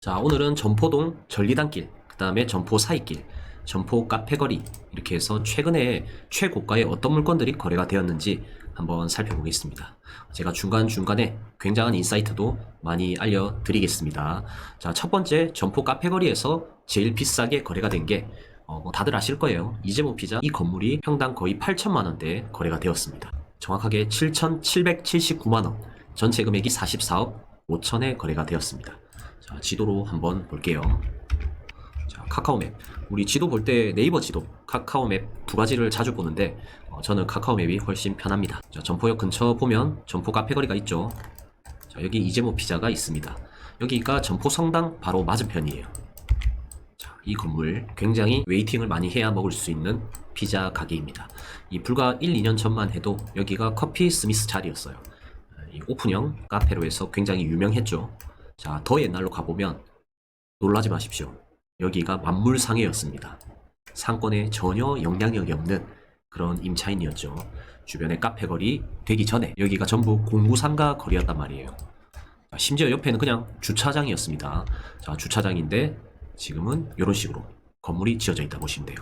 자, 오늘은 점포동 전리단길, 그 다음에 점포 사이길, 점포 카페거리 이렇게 해서 최근에 최고가의 어떤 물건들이 거래가 되었는지 한번 살펴보겠습니다. 제가 중간중간에 굉장한 인사이트도 많이 알려드리겠습니다. 자, 첫 번째 점포 카페거리에서 제일 비싸게 거래가 된 게 뭐 다들 아실 거예요. 이재모 피자 이 건물이 평당 거의 8천만 원대에 거래가 되었습니다. 정확하게 7,779만 원, 전체 금액이 44억 5천에 거래가 되었습니다. 자, 지도로 한번 볼게요. 자, 카카오맵. 우리 지도 볼 때 네이버 지도, 카카오맵 두 가지를 자주 보는데 저는 카카오맵이 훨씬 편합니다. 자, 점포역 근처 보면 점포 카페거리가 있죠. 자, 여기 이재모 피자가 있습니다. 여기가 점포 성당 바로 맞은편이에요. 자, 이 건물 굉장히 웨이팅을 많이 해야 먹을 수 있는 피자 가게입니다. 이 불과 1, 2년 전만 해도 여기가 커피 스미스 자리였어요. 이 오픈형 카페로 해서 굉장히 유명했죠. 자, 더 옛날로 가보면 놀라지 마십시오. 여기가 만물상회였습니다. 상권에 전혀 영향력이 없는 그런 임차인이었죠. 주변에 카페거리 되기 전에 여기가 전부 공구상가 거리였단 말이에요. 자, 심지어 옆에는 그냥 주차장이었습니다. 자, 주차장인데 지금은 이런 식으로 건물이 지어져 있다 보시면 돼요.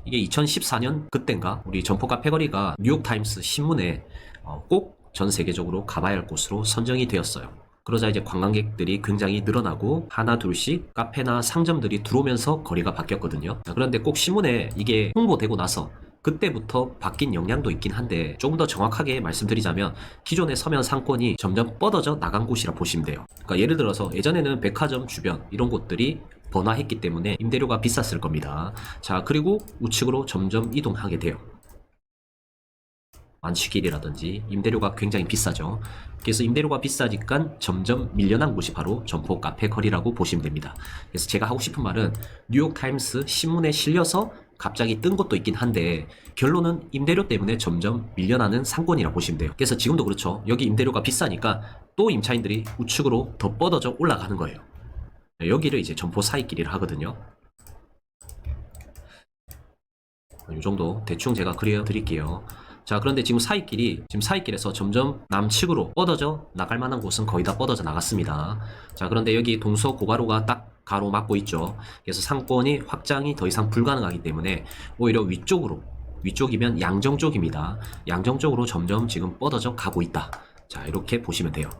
이게 2014년 그땐가 우리 점포 카페거리가 뉴욕타임스 신문에 꼭 전 세계적으로 가봐야 할 곳으로 선정이 되었어요. 그러자 이제 관광객들이 굉장히 늘어나고 하나 둘씩 카페나 상점들이 들어오면서 거리가 바뀌었거든요. 그런데 꼭 신문에 이게 홍보되고 나서 그때부터 바뀐 영향도 있긴 한데 조금 더 정확하게 말씀드리자면 기존의 서면 상권이 점점 뻗어져 나간 곳이라 보시면 돼요. 그러니까 예를 들어서 예전에는 백화점 주변 이런 곳들이 번화했기 때문에 임대료가 비쌌을 겁니다. 자, 그리고 우측으로 점점 이동하게 돼요. 만취길이라든지 임대료가 굉장히 비싸죠. 그래서 임대료가 비싸니까 점점 밀려난 곳이 바로 점포 카페거리라고 보시면 됩니다. 그래서 제가 하고 싶은 말은 뉴욕타임스 신문에 실려서 갑자기 뜬 것도 있긴 한데 결론은 임대료 때문에 점점 밀려나는 상권이라 보시면 돼요. 그래서 지금도 그렇죠. 여기 임대료가 비싸니까 또 임차인들이 우측으로 더 뻗어져 올라가는 거예요. 여기를 이제 점포 사이길이라 하거든요. 이 정도 대충 제가 그려드릴게요. 자, 그런데 지금 사이길에서 점점 남측으로 뻗어져 나갈 만한 곳은 거의 다 뻗어져 나갔습니다. 자, 그런데 여기 동서고가로가 딱 가로막고 있죠. 그래서 상권이 확장이 더 이상 불가능하기 때문에 오히려 위쪽이면 양정 쪽입니다. 양정 쪽으로 점점 지금 뻗어져 가고 있다. 자, 이렇게 보시면 돼요.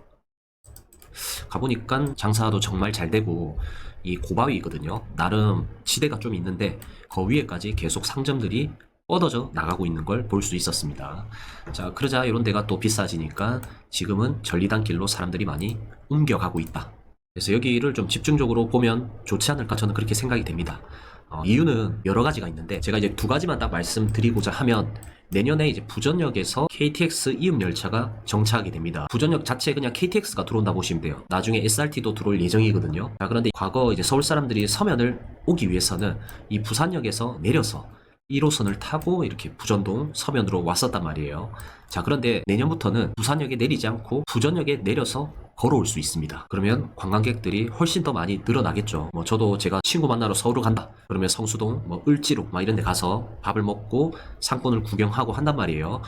가보니까 장사도 정말 잘 되고 이 고바위거든요. 나름 지대가 좀 있는데 그 위에까지 계속 상점들이 뻗어져 나가고 있는 걸 볼 수 있었습니다. 자, 그러자 이런 데가 또 비싸지니까 지금은 전리단길로 사람들이 많이 옮겨가고 있다. 그래서 여기를 좀 집중적으로 보면 좋지 않을까 저는 그렇게 생각이 됩니다. 이유는 여러 가지가 있는데 제가 이제 두 가지만 딱 말씀드리고자 하면 내년에 이제 부전역에서 KTX 이음 열차가 정차하게 됩니다. 부전역 자체에 그냥 KTX가 들어온다 보시면 돼요. 나중에 SRT도 들어올 예정이거든요. 자, 그런데 과거 이제 서울 사람들이 서면을 오기 위해서는 이 부산역에서 내려서 1호선을 타고 이렇게 부전동 서면으로 왔었단 말이에요. 자, 그런데 내년부터는 부산역에 내리지 않고 부전역에 내려서 걸어올 수 있습니다. 그러면 관광객들이 훨씬 더 많이 늘어나겠죠. 뭐 저도 제가 친구 만나러 서울을 간다 그러면 성수동, 뭐 을지로 막 이런 데 가서 밥을 먹고 상권을 구경하고 한단 말이에요.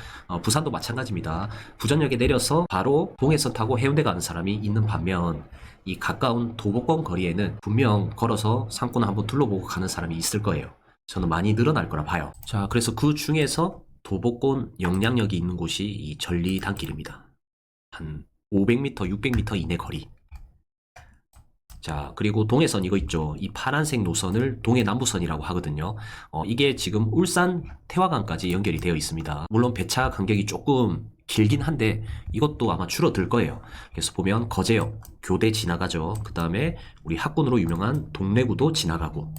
부산도 마찬가지입니다. 부전역에 내려서 바로 동해선 타고 해운대 가는 사람이 있는 반면 이 가까운 도보권 거리에는 분명 걸어서 상권을 한번 둘러보고 가는 사람이 있을 거예요. 저는 많이 늘어날 거라 봐요. 자, 그래서 그 중에서 도보권 영향력이 있는 곳이 이 전리단길입니다. 한 500m, 600m 이내 거리. 자, 그리고 동해선 이거 있죠. 이 파란색 노선을 동해남부선이라고 하거든요. 이게 지금 울산 태화강까지 연결이 되어 있습니다. 물론 배차 간격이 조금 길긴 한데 이것도 아마 줄어들 거예요. 그래서 보면 거제역, 교대 지나가죠. 그 다음에 우리 학군으로 유명한 동래구도 지나가고,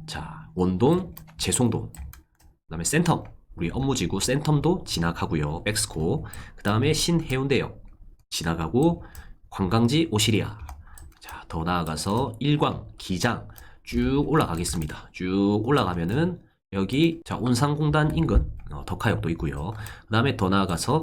자, 원동, 재송동, 그 다음에 센텀, 우리 업무지구 센텀도 지나가고요. 백스코, 그 다음에 신해운대역 지나가고, 관광지 오시리아, 자, 더 나아가서 일광, 기장 쭉 올라가겠습니다. 쭉 올라가면은 여기 자, 온산공단 인근 덕화역도 있고요. 그 다음에 더 나아가서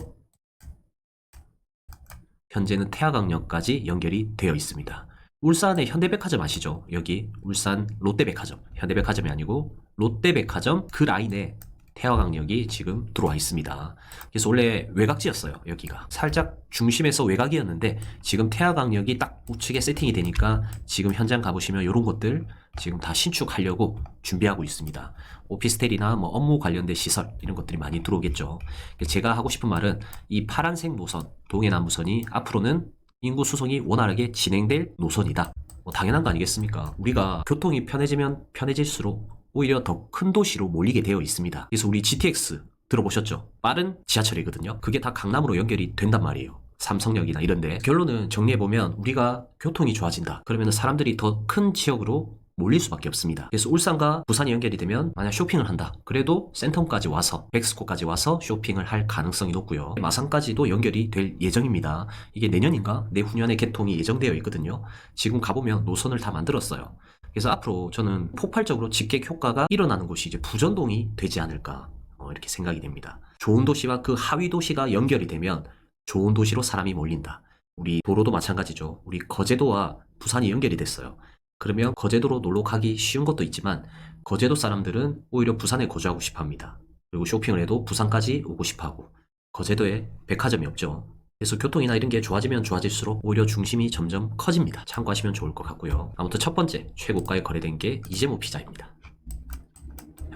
현재는 태화강역까지 연결이 되어 있습니다. 울산의 현대백화점 아시죠? 여기 울산 롯데백화점, 현대백화점이 아니고 롯데백화점 그 라인에 태화강역이 지금 들어와 있습니다. 그래서 원래 외곽지였어요. 여기가 살짝 중심에서 외곽이었는데 지금 태화강역이 딱 우측에 세팅이 되니까 지금 현장 가보시면 이런 것들 지금 다 신축하려고 준비하고 있습니다. 오피스텔이나 뭐 업무 관련된 시설 이런 것들이 많이 들어오겠죠. 제가 하고 싶은 말은 이 파란색 노선 동해남부선이 앞으로는 인구 수송이 원활하게 진행될 노선이다. 뭐 당연한 거 아니겠습니까? 우리가 교통이 편해지면 편해질수록 오히려 더 큰 도시로 몰리게 되어 있습니다. 그래서 우리 GTX 들어보셨죠? 빠른 지하철이거든요. 그게 다 강남으로 연결이 된단 말이에요. 삼성역이나 이런데. 결론은 정리해보면 우리가 교통이 좋아진다. 그러면 사람들이 더 큰 지역으로 몰릴 수밖에 없습니다. 그래서 울산과 부산이 연결이 되면 만약 쇼핑을 한다. 그래도 센텀까지 와서 백스코까지 와서 쇼핑을 할 가능성이 높고요. 마산까지도 연결이 될 예정입니다. 이게 내년인가 내후년에 개통이 예정되어 있거든요. 지금 가보면 노선을 다 만들었어요. 그래서 앞으로 저는 폭발적으로 직객 효과가 일어나는 곳이 이제 부전동이 되지 않을까 이렇게 생각이 됩니다. 좋은 도시와 그 하위 도시가 연결이 되면 좋은 도시로 사람이 몰린다. 우리 도로도 마찬가지죠. 우리 거제도와 부산이 연결이 됐어요. 그러면 거제도로 놀러 가기 쉬운 것도 있지만 거제도 사람들은 오히려 부산에 거주하고 싶어 합니다. 그리고 쇼핑을 해도 부산까지 오고 싶어 하고 거제도에 백화점이 없죠. 그래서 교통이나 이런 게 좋아지면 좋아질수록 오히려 중심이 점점 커집니다. 참고하시면 좋을 것 같고요. 아무튼 첫 번째 최고가에 거래된 게 이재모 피자입니다.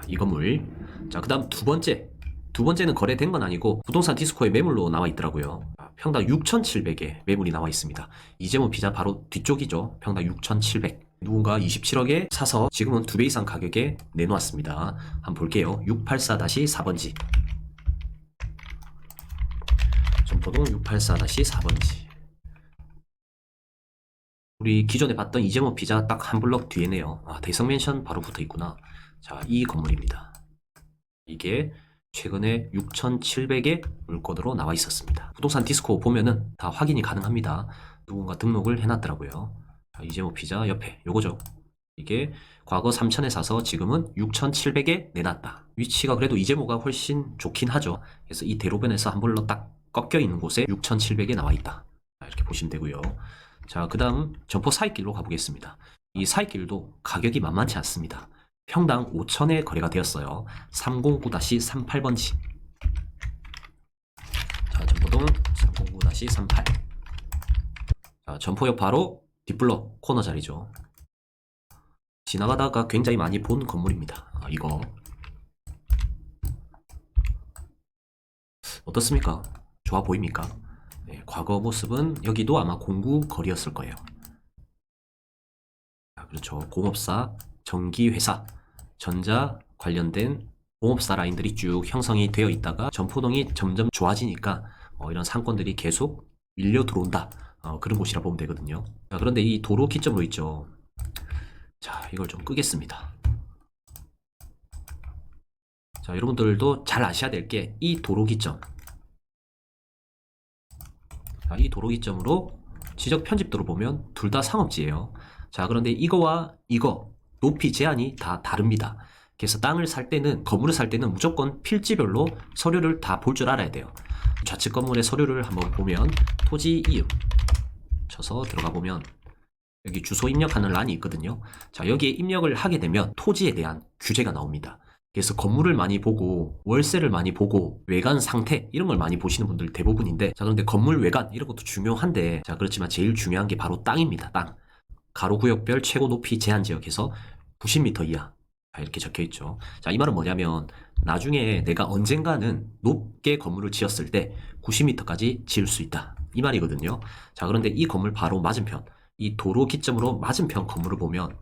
이 건물. 자, 그 다음 두 번째는 거래된 건 아니고 부동산 디스코에 매물로 나와 있더라고요. 평당 6,700에 매물이 나와 있습니다. 이재모 피자 바로 뒤쪽이죠. 평당 6,700. 누군가 27억에 사서 지금은 2배 이상 가격에 내놓았습니다. 한번 볼게요. 684-4번지. 전포동 684-4번지. 우리 기존에 봤던 이재모 피자 딱 한 블럭 뒤에네요. 아, 대성맨션 바로 붙어 있구나. 자, 이 건물입니다. 이게 최근에 6,700의 물건으로 나와 있었습니다. 부동산 디스코 보면은 다 확인이 가능합니다. 누군가 등록을 해놨더라고요. 자, 이재모 피자 옆에 요거죠. 이게 과거 3,000에 사서 지금은 6,700에 내놨다. 위치가 그래도 이재모가 훨씬 좋긴 하죠. 그래서 이 대로변에서 한 블럭 딱 꺾여 있는 곳에 6,700에 나와 있다. 이렇게 보시면 되고요. 자, 그 다음 점포 사이길로 가보겠습니다. 이 사이길도 가격이 만만치 않습니다. 평당 5,000에 거래가 되었어요. 309-38번지. 자, 전포동 309-38. 자, 점포역 바로 뒷블럭 코너 자리죠. 지나가다가 굉장히 많이 본 건물입니다. 이거 어떻습니까? 좋아 보입니까? 네, 과거 모습은 여기도 아마 공구 거리였을 거예요. 자, 그렇죠. 공업사, 전기회사, 전자 관련된 공업사 라인들이 쭉 형성이 되어 있다가 전포동이 점점 좋아지니까 이런 상권들이 계속 밀려 들어온다. 그런 곳이라 보면 되거든요. 자, 그런데 이 도로 기점으로 있죠. 자, 이걸 좀 끄겠습니다. 자, 여러분들도 잘 아셔야 될 게 이 도로 기점. 자, 이 도로 기점으로 지적 편집도로 보면 둘 다 상업지예요. 자, 그런데 이거와 이거 높이 제한이 다 다릅니다. 그래서 땅을 살 때는, 건물을 살 때는 무조건 필지별로 서류를 다 볼 줄 알아야 돼요. 좌측 건물의 서류를 한번 보면 토지 이름 쳐서 들어가 보면 여기 주소 입력하는 란이 있거든요. 자, 여기에 입력을 하게 되면 토지에 대한 규제가 나옵니다. 그래서 건물을 많이 보고 월세를 많이 보고 외관 상태 이런 걸 많이 보시는 분들 대부분인데, 자, 그런데 건물 외관 이런 것도 중요한데, 자, 그렇지만 제일 중요한 게 바로 땅입니다. 땅. 가로구역별 최고 높이 제한 지역에서 90m 이하. 자, 이렇게 적혀 있죠. 자, 이 말은 뭐냐면 나중에 내가 언젠가는 높게 건물을 지었을 때 90m까지 지을 수 있다. 이 말이거든요. 자, 그런데 이 건물 바로 맞은편, 이 도로 기점으로 맞은편 건물을 보면,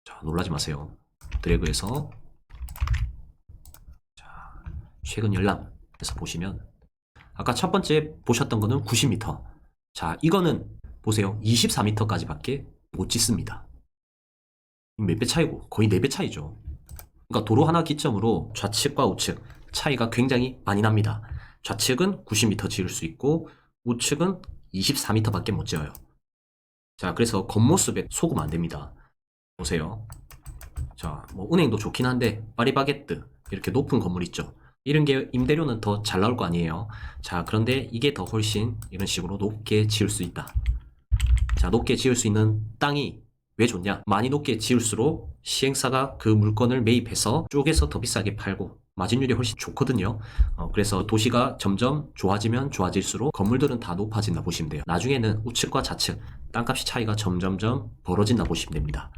자, 놀라지 마세요. 드래그해서 자, 최근 열람에서 보시면 아까 첫 번째 보셨던 거는 90m. 자, 이거는 보세요. 24m까지 밖에 못 짓습니다. 몇 배 차이고? 거의 4배 차이죠. 그러니까 도로 하나 기점으로 좌측과 우측 차이가 굉장히 많이 납니다. 좌측은 90m 지을 수 있고 우측은 24m 밖에 못 지어요. 자, 그래서 겉모습에 속으면 안 됩니다. 보세요. 자, 뭐 은행도 좋긴 한데 파리바게뜨 이렇게 높은 건물 있죠. 이런 게 임대료는 더 잘 나올 거 아니에요. 자, 그런데 이게 더 훨씬 이런 식으로 높게 지을 수 있다. 자, 높게 지을 수 있는 땅이 왜 좋냐? 많이 높게 지을수록 시행사가 그 물건을 매입해서 쪼개서 더 비싸게 팔고 마진율이 훨씬 좋거든요. 그래서 도시가 점점 좋아지면 좋아질수록 건물들은 다 높아진다 보시면 돼요. 나중에는 우측과 좌측 땅값이 차이가 점점점 벌어진다 보시면 됩니다.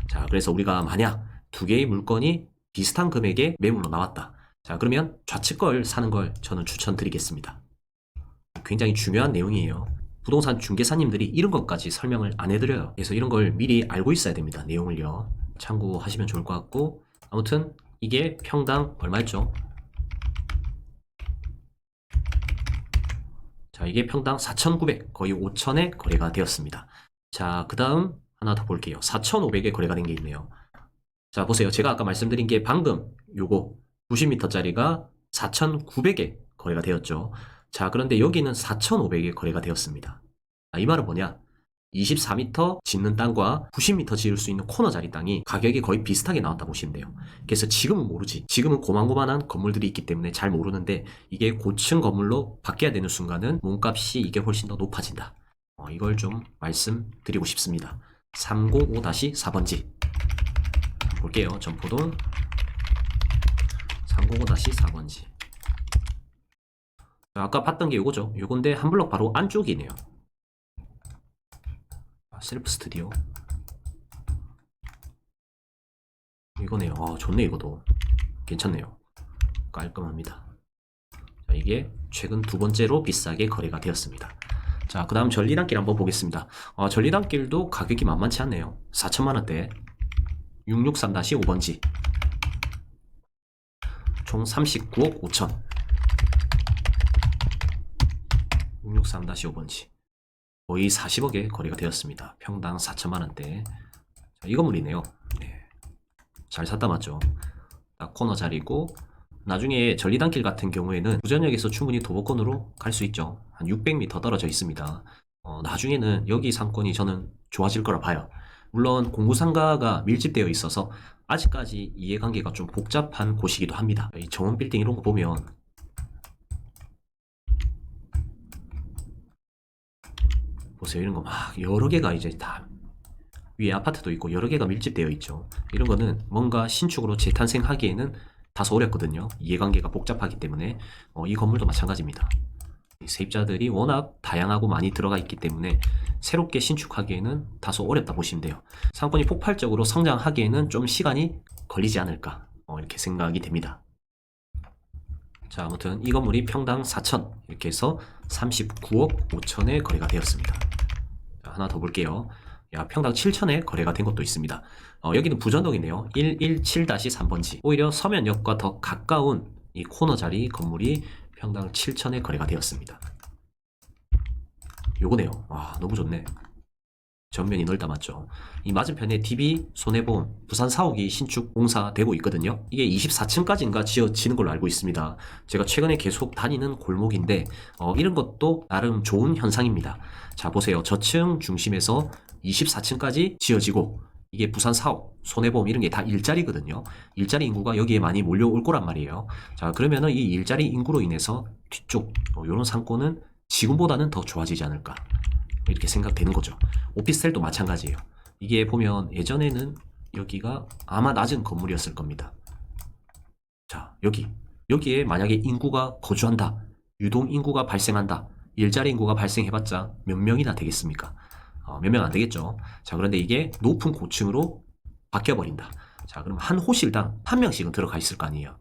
자, 그래서 우리가 만약 두 개의 물건이 비슷한 금액에 매물로 나왔다. 자, 그러면 좌측 걸 사는 걸 저는 추천드리겠습니다. 굉장히 중요한 내용이에요. 부동산 중개사님들이 이런 것까지 설명을 안 해드려요. 그래서 이런 걸 미리 알고 있어야 됩니다. 내용을요. 참고하시면 좋을 것 같고, 아무튼 이게 평당 얼마였죠? 자, 이게 평당 4,900, 거의 5,000에 거래가 되었습니다. 자, 그 다음 하나 더 볼게요. 4,500에 거래가 된 게 있네요. 자, 보세요. 제가 아까 말씀드린 게 방금 요거 90m짜리가 4,900에 거래가 되었죠. 자, 그런데 여기는 4,500에 거래가 되었습니다. 이 말은 뭐냐? 24m 짓는 땅과 90m 지을 수 있는 코너 자리 땅이 가격이 거의 비슷하게 나왔다 보시면 돼요. 그래서 지금은 모르지. 지금은 고만고만한 건물들이 있기 때문에 잘 모르는데 이게 고층 건물로 바뀌어야 되는 순간은 몸값이 이게 훨씬 더 높아진다. 이걸 좀 말씀드리고 싶습니다. 305-4번지 볼게요. 전포동 305-4번지. 아까 봤던 게 요거죠. 요건데 한 블럭 바로 안쪽이네요. 셀프 스튜디오 이거네요. 좋네. 이거도 괜찮네요. 깔끔합니다. 자, 이게 최근 두 번째로 비싸게 거래가 되었습니다. 자, 그 다음 전리단길 한번 보겠습니다. 전리단길도 가격이 만만치 않네요. 4천만원대 663-5번지 총 39억 5천 663-5번지 거의 40억에 거래가 되었습니다. 평당 4천만원대. 이 건물이네요. 네. 잘 샀다 맞죠? 딱 코너 자리고, 나중에 전리단길 같은 경우에는 부전역에서 충분히 도보권으로 갈 수 있죠. 한 600m 떨어져 있습니다. 나중에는 여기 상권이 저는 좋아질 거라 봐요. 물론 공구상가가 밀집되어 있어서 아직까지 이해관계가 좀 복잡한 곳이기도 합니다. 이 정원빌딩 이런 거 보면 보세요. 이런 거 막 여러 개가 이제 다 위에 아파트도 있고 여러 개가 밀집되어 있죠. 이런 거는 뭔가 신축으로 재탄생하기에는 다소 어렵거든요. 이해관계가 복잡하기 때문에 이 건물도 마찬가지입니다. 세입자들이 워낙 다양하고 많이 들어가 있기 때문에 새롭게 신축하기에는 다소 어렵다 보시면 돼요. 상권이 폭발적으로 성장하기에는 좀 시간이 걸리지 않을까 이렇게 생각이 됩니다. 자, 아무튼 이 건물이 평당 4천 이렇게 해서 39억 5천에 거래가 되었습니다. 자, 하나 더 볼게요. 평당 7천에 거래가 된 것도 있습니다. 여기는 부전동이네요. 117-3번지. 오히려 서면역과 더 가까운 이 코너 자리 건물이 평당 7천에 거래가 되었습니다. 요거네요. 너무 좋네. 전면이 넓다 맞죠? 이 맞은편에 DB 손해보험 부산 사옥이 신축 공사되고 있거든요. 이게 24층까지인가 지어지는 걸로 알고 있습니다. 제가 최근에 계속 다니는 골목인데 이런 것도 나름 좋은 현상입니다. 자, 보세요. 저층 중심에서 24층까지 지어지고 이게 부산 사옥, 손해보험 이런 게 다 일자리거든요. 일자리 인구가 여기에 많이 몰려올 거란 말이에요. 자, 그러면은 이 일자리 인구로 인해서 뒤쪽 이런 상권은 지금보다는 더 좋아지지 않을까 이렇게 생각되는 거죠. 오피스텔도 마찬가지예요. 이게 보면 예전에는 여기가 아마 낮은 건물이었을 겁니다. 자, 여기에 만약에 인구가 거주한다, 유동 인구가 발생한다, 일자리 인구가 발생해봤자 몇 명이나 되겠습니까? 몇 명 안 되겠죠. 자, 그런데 이게 높은 고층으로 바뀌어버린다. 자, 그럼 한 호실당 한 명씩은 들어가 있을 거 아니에요.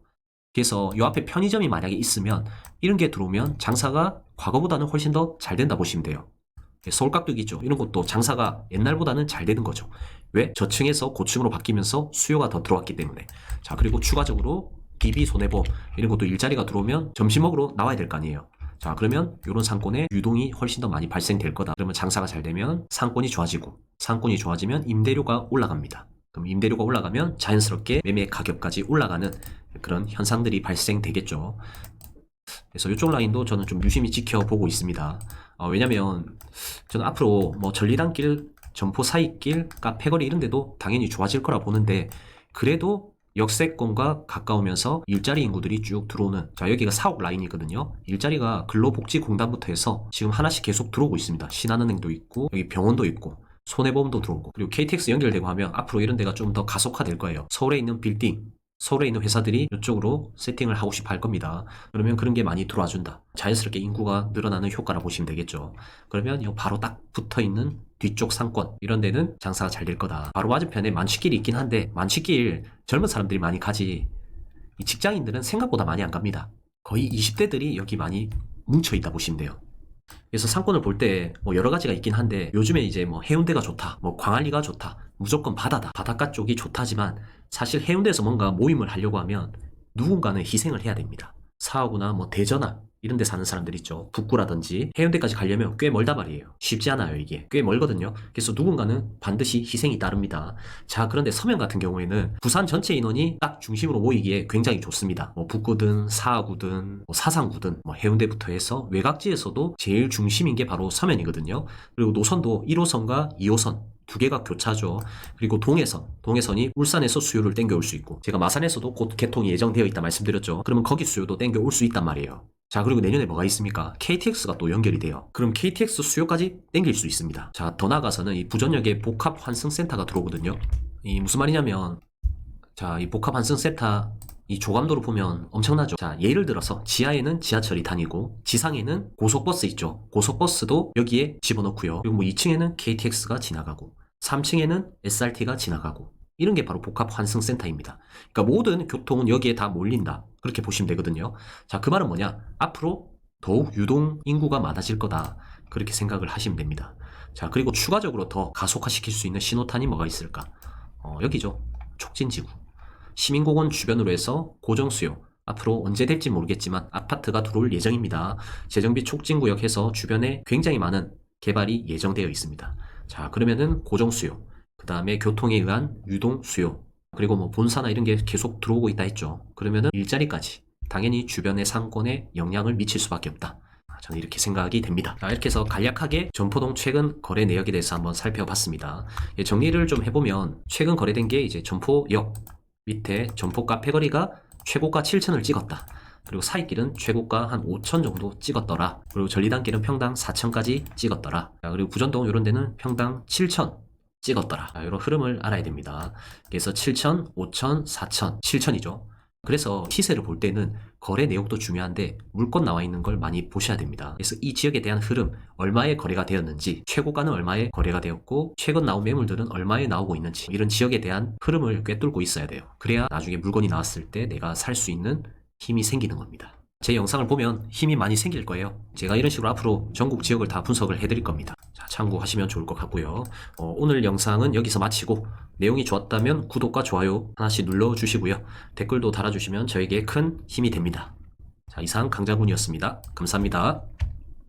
그래서 요 앞에 편의점이 만약에 있으면 이런 게 들어오면 장사가 과거보다는 훨씬 더 잘 된다 보시면 돼요. 서울깍두기죠. 이런 것도 장사가 옛날보다는 잘 되는 거죠. 왜? 저층에서 고층으로 바뀌면서 수요가 더 들어왔기 때문에. 자, 그리고 추가적으로 DB 손해보험 이런 것도 일자리가 들어오면 점심 먹으러 나와야 될 거 아니에요. 자, 그러면 이런 상권에 유동이 훨씬 더 많이 발생될 거다. 그러면 장사가 잘 되면 상권이 좋아지고, 상권이 좋아지면 임대료가 올라갑니다. 그럼 임대료가 올라가면 자연스럽게 매매 가격까지 올라가는 그런 현상들이 발생되겠죠. 그래서 이쪽 라인도 저는 좀 유심히 지켜보고 있습니다. 왜냐면 저는 앞으로 뭐 전리단길, 점포 사이길, 카페거리 이런 데도 당연히 좋아질 거라 보는데, 그래도 역세권과 가까우면서 일자리 인구들이 쭉 들어오는, 자, 여기가 사옥 라인이거든요. 일자리가 근로복지공단부터 해서 지금 하나씩 계속 들어오고 있습니다. 신한은행도 있고 여기 병원도 있고 손해보험도 들어오고, 그리고 KTX 연결되고 하면 앞으로 이런 데가 좀 더 가속화될 거예요. 서울에 있는 빌딩, 서울에 있는 회사들이 이쪽으로 세팅을 하고 싶어 할 겁니다. 그러면 그런 게 많이 들어와 준다. 자연스럽게 인구가 늘어나는 효과라 보시면 되겠죠. 그러면 이 바로 딱 붙어 있는 뒤쪽 상권, 이런 데는 장사가 잘 될 거다. 바로 맞은편에 만취길이 있긴 한데, 만취길 젊은 사람들이 많이 가지, 이 직장인들은 생각보다 많이 안 갑니다. 거의 20대들이 여기 많이 뭉쳐 있다 보시면 돼요. 그래서 상권을 볼 때 뭐 여러 가지가 있긴 한데, 요즘에 이제 뭐 해운대가 좋다, 뭐 광안리가 좋다, 무조건 바다다, 바닷가 쪽이 좋다지만 사실 해운대에서 뭔가 모임을 하려고 하면 누군가는 희생을 해야 됩니다. 사하구나 뭐 대전아 이런 데 사는 사람들 있죠. 북구라든지 해운대까지 가려면 꽤 멀다 말이에요. 쉽지 않아요. 이게 꽤 멀거든요. 그래서 누군가는 반드시 희생이 따릅니다. 자, 그런데 서면 같은 경우에는 부산 전체 인원이 딱 중심으로 모이기에 굉장히 좋습니다. 뭐 북구든 사하구든 뭐 사상구든 뭐 해운대부터 해서 외곽지에서도 제일 중심인 게 바로 서면이거든요. 그리고 노선도 1호선과 2호선 두 개가 교차죠. 그리고 동해선이 울산에서 수요를 땡겨올 수 있고, 제가 마산에서도 곧 개통이 예정되어 있다 말씀드렸죠. 그러면 거기 수요도 땡겨올 수 있단 말이에요. 자, 그리고 내년에 뭐가 있습니까? KTX가 또 연결이 돼요. 그럼 KTX 수요까지 땡길 수 있습니다. 자, 더 나아가서는 이 부전역에 복합 환승센터가 들어오거든요. 이 무슨 말이냐면, 자, 이 복합 환승센터 이 조감도로 보면 엄청나죠. 자, 예를 들어서 지하에는 지하철이 다니고 지상에는 고속버스 있죠. 고속버스도 여기에 집어넣고요. 그리고 뭐 2층에는 KTX가 지나가고 3층에는 SRT가 지나가고, 이런 게 바로 복합 환승센터입니다. 그러니까 모든 교통은 여기에 다 몰린다, 그렇게 보시면 되거든요. 자, 그 말은 뭐냐? 앞으로 더욱 유동 인구가 많아질 거다, 그렇게 생각을 하시면 됩니다. 자, 그리고 추가적으로 더 가속화시킬 수 있는 신호탄이 뭐가 있을까? 여기죠. 촉진지구. 시민공원 주변으로 해서 고정수요, 앞으로 언제 될지 모르겠지만 아파트가 들어올 예정입니다. 재정비 촉진구역 해서 주변에 굉장히 많은 개발이 예정되어 있습니다. 자, 그러면은 고정수요, 그 다음에 교통에 의한 유동수요, 그리고 뭐 본사나 이런 게 계속 들어오고 있다 했죠. 그러면은 일자리까지 당연히 주변의 상권에 영향을 미칠 수밖에 없다. 저는 이렇게 생각이 됩니다. 자, 이렇게 해서 간략하게 전포동 최근 거래 내역에 대해서 한번 살펴봤습니다. 정리를 좀 해보면, 최근 거래된 게 이제 전포역 밑에 전포가 패거리가 최고가 7,000을 찍었다. 그리고 사이길은 최고가 한 5,000 정도 찍었더라. 그리고 전리단길은 평당 4,000까지 찍었더라. 그리고 부전동 이런 데는 평당 7,000 찍었더라. 이런 흐름을 알아야 됩니다. 그래서 7,000, 5,000, 4,000, 7,000이죠. 그래서 시세를 볼 때는 거래 내역도 중요한데 물건 나와 있는 걸 많이 보셔야 됩니다. 그래서 이 지역에 대한 흐름, 얼마에 거래가 되었는지, 최고가는 얼마에 거래가 되었고 최근 나온 매물들은 얼마에 나오고 있는지, 이런 지역에 대한 흐름을 꿰뚫고 있어야 돼요. 그래야 나중에 물건이 나왔을 때 내가 살 수 있는 힘이 생기는 겁니다. 제 영상을 보면 힘이 많이 생길 거예요. 제가 이런 식으로 앞으로 전국 지역을 다 분석을 해드릴 겁니다. 자, 참고하시면 좋을 것 같고요. 오늘 영상은 여기서 마치고, 내용이 좋았다면 구독과 좋아요 하나씩 눌러주시고요. 댓글도 달아주시면 저에게 큰 힘이 됩니다. 자, 이상 강장군이었습니다. 감사합니다.